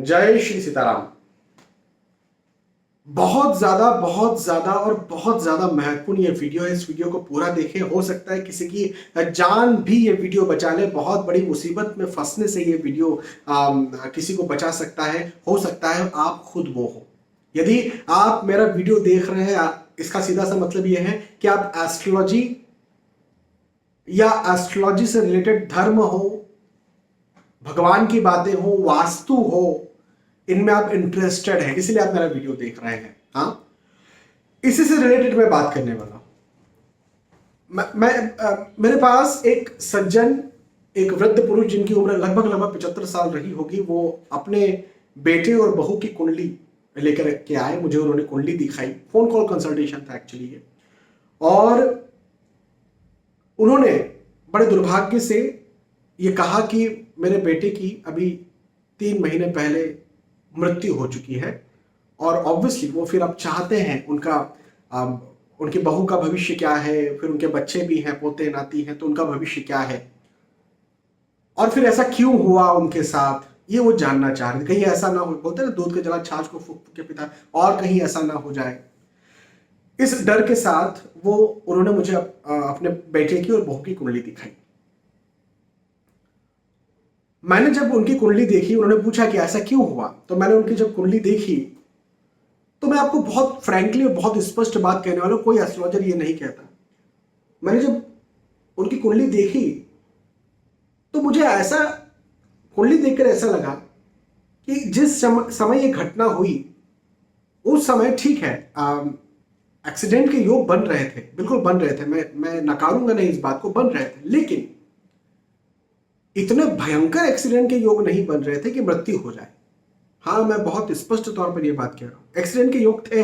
जय श्री सीताराम। बहुत ज्यादा और बहुत ज्यादा महत्वपूर्ण ये वीडियो है। इस वीडियो को पूरा देखें। हो सकता है किसी की जान भी ये वीडियो बचा ले। बहुत बड़ी मुसीबत में फंसने से ये वीडियो किसी को बचा सकता है। हो सकता है आप खुद वो हो। यदि आप मेरा वीडियो देख रहे हैं, इसका सीधा सा मतलब ये है कि आप एस्ट्रोलॉजी या एस्ट्रोलॉजी से रिलेटेड धर्म हो, भगवान की बातें हो, वास्तु हो, इनमें आप इंटरेस्टेड हैं, इसलिए आप मेरा वीडियो देख रहे हैं। हाँ, इसी से रिलेटेड मैं बात करने वाला हूं। मेरे पास एक सज्जन, एक वृद्ध पुरुष जिनकी उम्र लगभग 75 साल रही होगी, वो अपने बेटे और बहू की कुंडली लेकर के आए। मुझे उन्होंने कुंडली दिखाई। फोन कॉल कंसल्टेशन था एक्चुअली ये। और उन्होंने बड़े दुर्भाग्य से ये कहा कि मेरे बेटे की अभी 3 महीने पहले मृत्यु हो चुकी है। और ऑब्वियसली वो फिर अब चाहते हैं उनकी बहू का भविष्य क्या है, फिर उनके बच्चे भी हैं, पोते नाती हैं, तो उनका भविष्य क्या है और फिर ऐसा क्यों हुआ उनके साथ, ये वो जानना चाह रहे थे। कहीं ऐसा ना हो, बोलते हैं ना, दूध के जला छाछ को फूंक के पिता, और कहीं ऐसा ना हो जाए, इस डर के साथ उन्होंने मुझे अपने बेटे की और बहू की कुंडली दिखाई। मैंने जब उनकी कुंडली देखी, उन्होंने पूछा कि ऐसा क्यों हुआ, तो मैंने उनकी जब कुंडली देखी तो मैं आपको बहुत फ्रैंकली और बहुत स्पष्ट बात कहने वाला हूं, कोई एस्ट्रोलॉजर ये नहीं कहता। मैंने जब उनकी कुंडली देखी तो मुझे ऐसा कुंडली देखकर ऐसा लगा कि जिस समय ये घटना हुई उस समय, ठीक है, एक्सीडेंट के योग बन रहे थे, बिल्कुल बन रहे थे, मैं नकारूंगा नहीं इस बात को, बन रहे थे, लेकिन इतने भयंकर एक्सीडेंट के योग नहीं बन रहे थे कि मृत्यु हो जाए। हाँ, मैं बहुत स्पष्ट तौर पर यह बात कह रहा हूं, एक्सीडेंट के योग थे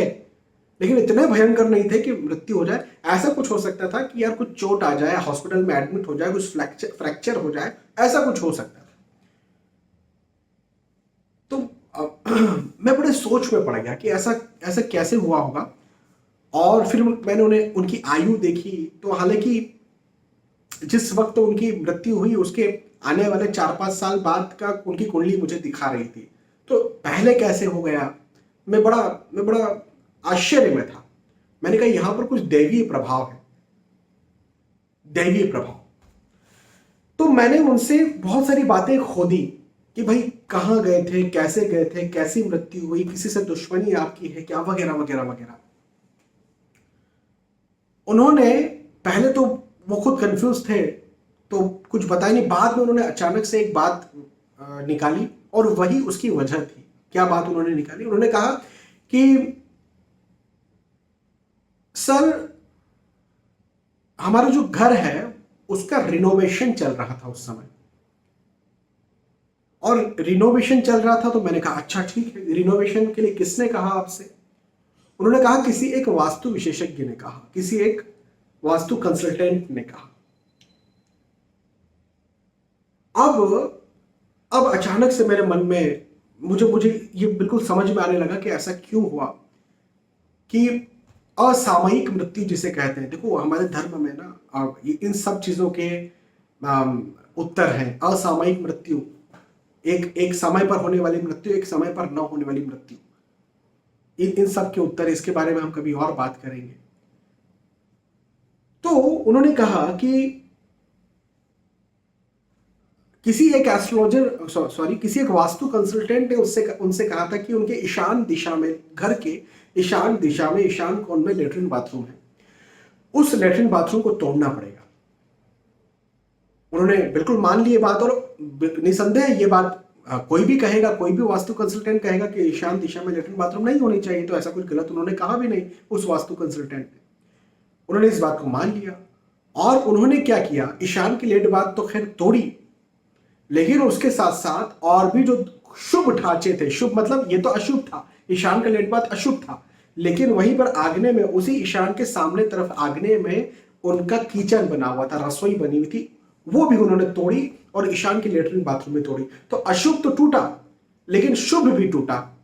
लेकिन इतने भयंकर नहीं थे कि मृत्यु हो जाए। ऐसा कुछ हो सकता था कि यार कुछ चोट आ जाए, हॉस्पिटल में एडमिट हो जाए, कुछ फ्रैक्चर हो जाए, ऐसा कुछ हो सकता था। तो मैं बड़े सोच में पड़ गया कि ऐसा कैसे हुआ होगा। और फिर मैंने उनकी आयु देखी, तो हालांकि जिस वक्त उनकी मृत्यु हुई उसके आने वाले 4-5 साल बाद का उनकी कुंडली मुझे दिखा रही थी। तो पहले कैसे हो गया, मैं बड़ा आश्चर्य में था। मैंने कहा यहां पर कुछ दैवीय प्रभाव है, दैवीय प्रभाव। तो मैंने उनसे बहुत सारी बातें खोदी कि भाई कहां गए थे, कैसी मृत्यु हुई, किसी से दुश्मनी आपकी है क्या, वगैरह वगैरह वगैरह। उन्होंने पहले तो वो खुद कंफ्यूज थे, तो कुछ बताया नहीं। बाद में उन्होंने अचानक से एक बात निकाली और वही उसकी वजह थी। क्या बात उन्होंने निकाली? उन्होंने कहा कि सर, हमारा जो घर है उसका रिनोवेशन चल रहा था उस समय, और रिनोवेशन चल रहा था तो मैंने कहा अच्छा ठीक है, रिनोवेशन के लिए किसने कहा आपसे? उन्होंने कहा किसी एक वास्तु विशेषज्ञ ने कहा, किसी एक वास्तु कंसल्टेंट ने कहा। अब अचानक से मेरे मन में मुझे ये बिल्कुल समझ में आने लगा कि ऐसा क्यों हुआ कि असामयिक मृत्यु जिसे कहते हैं। देखो हमारे धर्म में ना इन सब चीजों के उत्तर हैं। असामयिक मृत्यु, एक समय पर होने वाली मृत्यु, एक समय पर न होने वाली मृत्यु, इन सब के उत्तर, इसके बारे में हम कभी और बात करेंगे। तो उन्होंने कहा कि किसी एक एस्ट्रोलॉजर किसी एक वास्तु कंसल्टेंट ने उनसे कहा था कि उनके ईशान दिशा में, घर के ईशान दिशा में, ईशान कोण में लेटरिन बाथरूम है, उस लेटरिन बाथरूम को तोड़ना पड़ेगा। उन्होंने बिल्कुल मान ली ये बात, और निसंदेह ये बात कोई भी कहेगा, कोई भी वास्तु कंसल्टेंट कहेगा कि ईशान दिशा में लेटरिन बाथरूम नहीं होनी चाहिए, तो ऐसा कुछ गलत उन्होंने कहा भी नहीं उस वास्तु कंसल्टेंट ने। उन्होंने इस बात को मान लिया और उन्होंने क्या किया, ईशान की लेट बात तो खैर तोड़ी, लेकिन उसके साथ साथ और भी जो शुभ ढांचे थे, शुभ मतलब ये तो अशुभ था, ईशान का लेट बात अशुभ था, लेकिन वहीं पर आग्नेय में, उसी ईशान के सामने तरफ आग्नेय में उनका किचन बना हुआ था, रसोई बनी हुई थी, वो भी उन्होंने तोड़ी और ईशान की लेटरिन बाथरूम में तोड़ी। तो अशुभ तो टूटा लेकिन शुभ भी टूटा,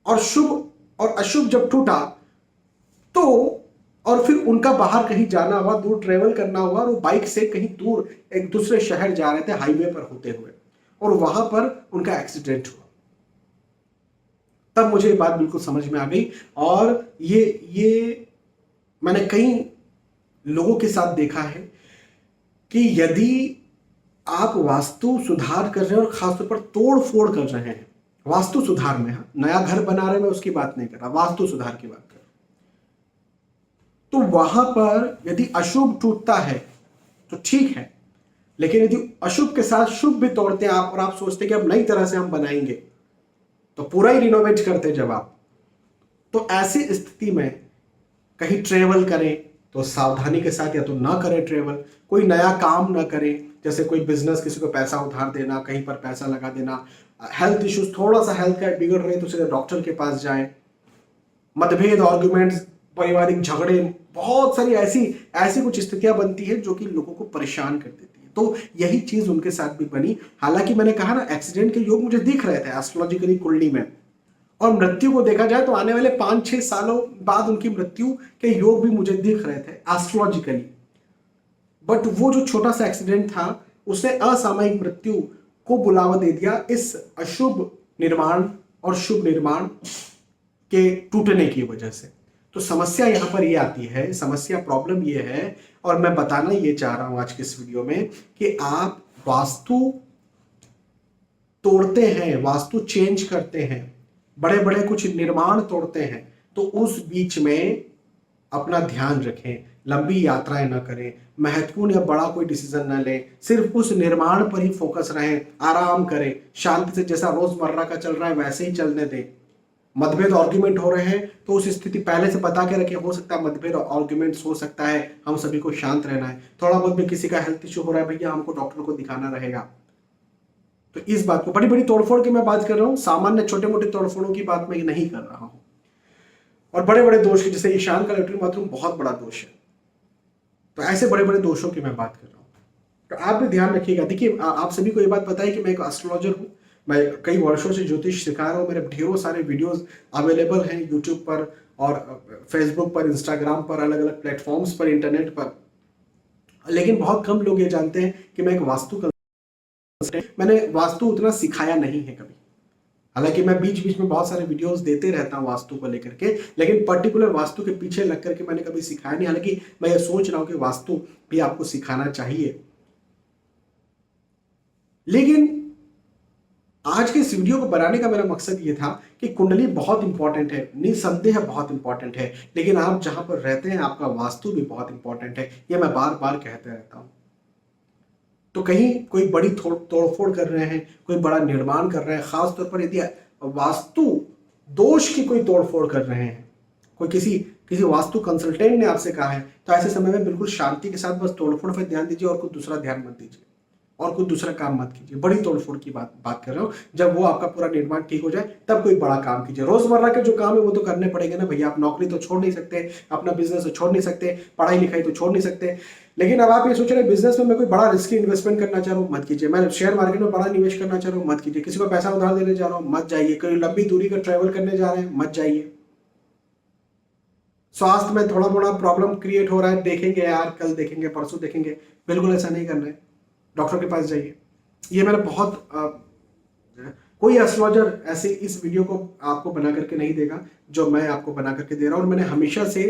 और शुभ और अशुभ जब टूटा तो, और फिर उनका बाहर कहीं जाना हुआ, दूर ट्रेवल करना हुआ, और वो बाइक से कहीं दूर एक दूसरे शहर जा रहे थे हाईवे पर होते हुए, और वहां पर उनका एक्सीडेंट हुआ। तब मुझे ये बात बिल्कुल समझ में आ गई। और ये मैंने कई लोगों के साथ देखा है कि यदि आप वास्तु सुधार कर रहे हैं और खासतौर पर तोड़ फोड़ कर रहे हैं, वास्तु सुधार में, नया घर बना रहे हैं, मैं उसकी बात नहीं कर रहा, वास्तु सुधार की बात कर रहा हूं, तो वहां पर यदि अशुभ टूटता है तो ठीक है, लेकिन यदि अशुभ के साथ शुभ भी तोड़ते हैं आप और आप सोचते हैं कि अब नई तरह से हम बनाएंगे, तो पूरा ही रिनोवेट करते जब आप, तो ऐसी स्थिति में कहीं ट्रेवल करें तो सावधानी के साथ, या तो ना करें ट्रेवल, कोई नया काम ना करें, जैसे कोई बिजनेस, किसी को पैसा उधार देना, कहीं पर पैसा लगा देना, हेल्थ इश्यूज, थोड़ा सा हेल्थ का बिगड़ रहे तो सीधे डॉक्टर के पास जाएं, मतभेद, आर्गुमेंट्स, पारिवारिक झगड़े, बहुत सारी ऐसी कुछ स्थितियां बनती है जो कि लोगों को परेशान कर देती है। तो यही चीज उनके साथ भी बनी। हालांकि मैंने कहा ना, एक्सीडेंट के योग मुझे दिख रहे थे एस्ट्रोलॉजिकली कुंडली में, और मृत्यु को देखा जाए तो आने वाले 5-6 सालों बाद उनकी मृत्यु के योग भी मुझे दिख रहे थे एस्ट्रोलॉजिकली। बट वो जो छोटा सा एक्सीडेंट था उसने असामयिक मृत्यु को बुलावा दे दिया इस अशुभ निर्माण और शुभ निर्माण के टूटने की वजह से। तो समस्या यहां पर ये आती है, समस्या प्रॉब्लम ये है, और मैं बताना ये चाह रहा हूं आज के इस वीडियो में कि आप वास्तु तोड़ते हैं, वास्तु चेंज करते हैं, बड़े बड़े कुछ निर्माण तोड़ते हैं, तो उस बीच में अपना ध्यान रखें, लंबी यात्राएं ना करें, महत्वपूर्ण या बड़ा कोई डिसीजन ना लें, सिर्फ उस निर्माण पर ही फोकस रहें, आराम करें, शांति से, जैसा रोजमर्रा का चल रहा है वैसे ही चलने दें। मतभेद आर्ग्यूमेंट हो रहे हैं तो उस स्थिति पहले से बता के रखें, हो सकता है मतभेद आर्ग्यूमेंट्स हो सकता है, हम सभी को शांत रहना है। थोड़ा बहुत भी किसी का हेल्थ इश्यू हो रहा है, भैया हमको डॉक्टर को दिखाना रहेगा। तो इस बात को, बड़ी बड़ी तोड़फोड़ की मैं बात कर रहा हूं, सामान्य छोटे मोटे तोड़फोड़ों की बात मैं नहीं कर रहा हूं। और बड़े बड़े दोष की, जैसे ईशान का लैट्रिन बाथरूम बहुत बड़ा दोष है, तो ऐसे बड़े बड़े दोषों की मैं बात कर रहा हूं। तो आप भी ध्यान रखिएगा। देखिए, आप सभी को ये बात पता है कि मैं एक एस्ट्रोलॉजर हूं, मैं कई वर्षों से ज्योतिष सिखा रहा हूं, मेरे ढेरों सारे वीडियोस अवेलेबल हैं यूट्यूब पर और फेसबुक पर, इंस्टाग्राम पर, अलग अलग प्लेटफॉर्म्स पर, इंटरनेट पर। लेकिन बहुत कम लोग ये जानते हैं कि मैं एक वास्तु, मैंने वास्तु उतना सिखाया नहीं है कभी। हालांकि मैं बीच बीच में बहुत सारे वीडियोस देते रहता हूं वास्तु को लेकर के, लेकिन पर्टिकुलर वास्तु के पीछे लग करके मैंने कभी सिखाया नहीं। हालांकि मैं ये सोच रहा हूं कि वास्तु भी आपको सिखाना चाहिए। लेकिन आज के इस वीडियो को बनाने का मेरा मकसद ये था कि कुंडली बहुत इंपॉर्टेंट है, निसंदेह बहुत इंपॉर्टेंट है, लेकिन आप जहां पर रहते हैं आपका वास्तु भी बहुत इंपॉर्टेंट है, ये मैं बार बार कहते रहता हूं। तो कहीं कोई बड़ी तोड़फोड़ कर रहे हैं, कोई बड़ा निर्माण कर रहे हैं, खासतौर पर यदि वास्तु दोष की कोई तोड़फोड़ कर रहे हैं, कोई किसी वास्तु कंसल्टेंट ने आपसे कहा है, तो ऐसे समय में बिल्कुल शांति के साथ बस तोड़फोड़ पर ध्यान दीजिए और कुछ दूसरा ध्यान मत दीजिए और कुछ दूसरा काम मत कीजिए। बड़ी तोड़फोड़ की बात कर रहा हूं। जब वो आपका पूरा निर्माण ठीक हो जाए तब कोई बड़ा काम कीजिए। रोजमर्रा के जो काम है वो तो करने पड़ेंगे ना भैया। आप नौकरी तो छोड़ नहीं सकते, अपना बिजनेस तो छोड़ नहीं सकते, पढ़ाई लिखाई तो छोड़ नहीं सकते। लेकिन अब आप ये सोच रहे हैं बिजनेस में मैं कोई बड़ा रिस्की इन्वेस्टमेंट करना चाह रहा हूँ, मत कीजिए। मैं शेयर मार्केट में बड़ा निवेश करना चाह रहा हूँ, मत कीजिए। किसी को पैसा उधार देने जा रहा हूँ, मत जाइए। कोई लंबी दूरी का ट्रैवल करने जा रहे हैं, मत जाइए। स्वास्थ्य में थोड़ा मोड़ा प्रॉब्लम क्रिएट हो रहा है, देखेंगे यार, कल देखेंगे, परसों देखेंगे, बिल्कुल ऐसा नहीं करना है। डॉक्टर के पास जाइए। ये मैंने बहुत कोई एस्ट्रोलॉजर ऐसे इस वीडियो को आपको बना करके नहीं देगा जो मैं आपको बना करके दे रहा हूं। और मैंने हमेशा से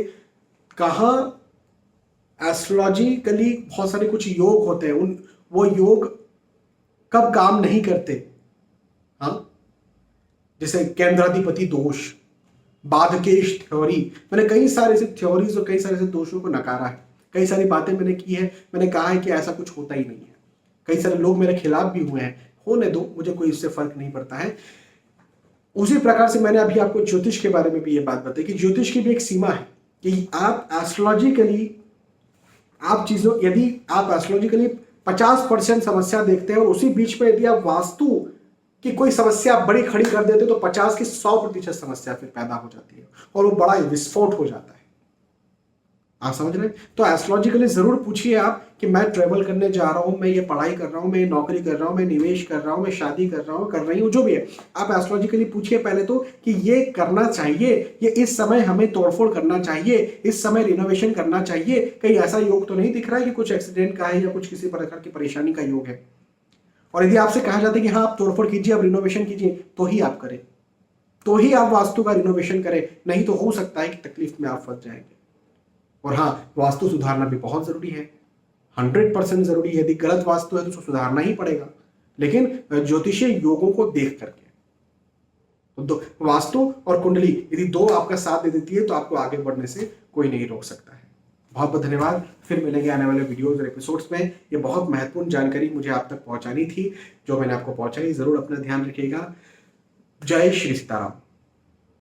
कहा, एस्ट्रोलॉजिकली बहुत सारे कुछ योग होते हैं, वो योग कब काम नहीं करते, हाँ, जैसे केंद्राधिपति दोष, बाधकेश थ्योरी, मैंने कई सारे ऐसे थ्योरीज और कई सारे ऐसे दोषों को नकारा है। कई सारी बातें मैंने की है, मैंने कहा है कि ऐसा कुछ होता ही नहीं है। कई सारे लोग मेरे खिलाफ भी हुए हैं, होने दो, मुझे कोई इससे फर्क नहीं पड़ता है। उसी प्रकार से मैंने अभी आपको ज्योतिष के बारे में भी ये बात बताई कि ज्योतिष की भी एक सीमा है कि आप एस्ट्रोलॉजिकली यदि आप एस्ट्रोलॉजिकली 50% समस्या देखते हैं और उसी बीच में यदि आप वास्तु की कोई समस्या बड़ी खड़ी कर देते हो तो 50 की 100% समस्या फिर पैदा हो जाती है और वो बड़ा विस्फोट हो जाता है। आप समझ रहे हैं? तो एस्ट्रोलॉजिकली जरूर पूछिए आप कि मैं ट्रेवल करने जा रहा हूं, मैं ये पढ़ाई कर रहा हूं, मैं ये नौकरी कर रहा हूं, मैं निवेश कर रहा हूं, मैं शादी कर रही हूं, जो भी है, आप एस्ट्रोलॉजिकली पूछिए पहले तो कि ये करना चाहिए, ये इस समय हमें तोड़फोड़ करना चाहिए, इस समय रिनोवेशन करना चाहिए। कहीं ऐसा योग तो नहीं दिख रहा है कि कुछ एक्सीडेंट का है या कुछ किसी प्रकार की परेशानी का योग है। और यदि आपसे कहा जाता है कि हाँ आप तोड़फोड़ कीजिए, आप रिनोवेशन कीजिए, तो ही आप करें, तो ही आप वास्तु का रिनोवेशन करें, नहीं तो हो सकता है कि तकलीफ में आप फंस जाएंगे। और हाँ, वास्तु सुधारना भी बहुत जरूरी है, 100% जरूरी है। यदि गलत वास्तु है तो उसको सुधारना ही पड़ेगा, लेकिन ज्योतिषीय योगों को देख करके। तो वास्तु और कुंडली यदि दो आपका साथ दे देती है तो आपको आगे बढ़ने से कोई नहीं रोक सकता है। बहुत बहुत धन्यवाद। फिर मिलेंगे आने वाले वीडियोज और एपिसोड्स में। ये बहुत महत्वपूर्ण जानकारी मुझे आप तक पहुंचानी थी, जो मैंने आपको पहुंचाई। जरूर अपना ध्यान रखिएगा। जय श्री सीताराम।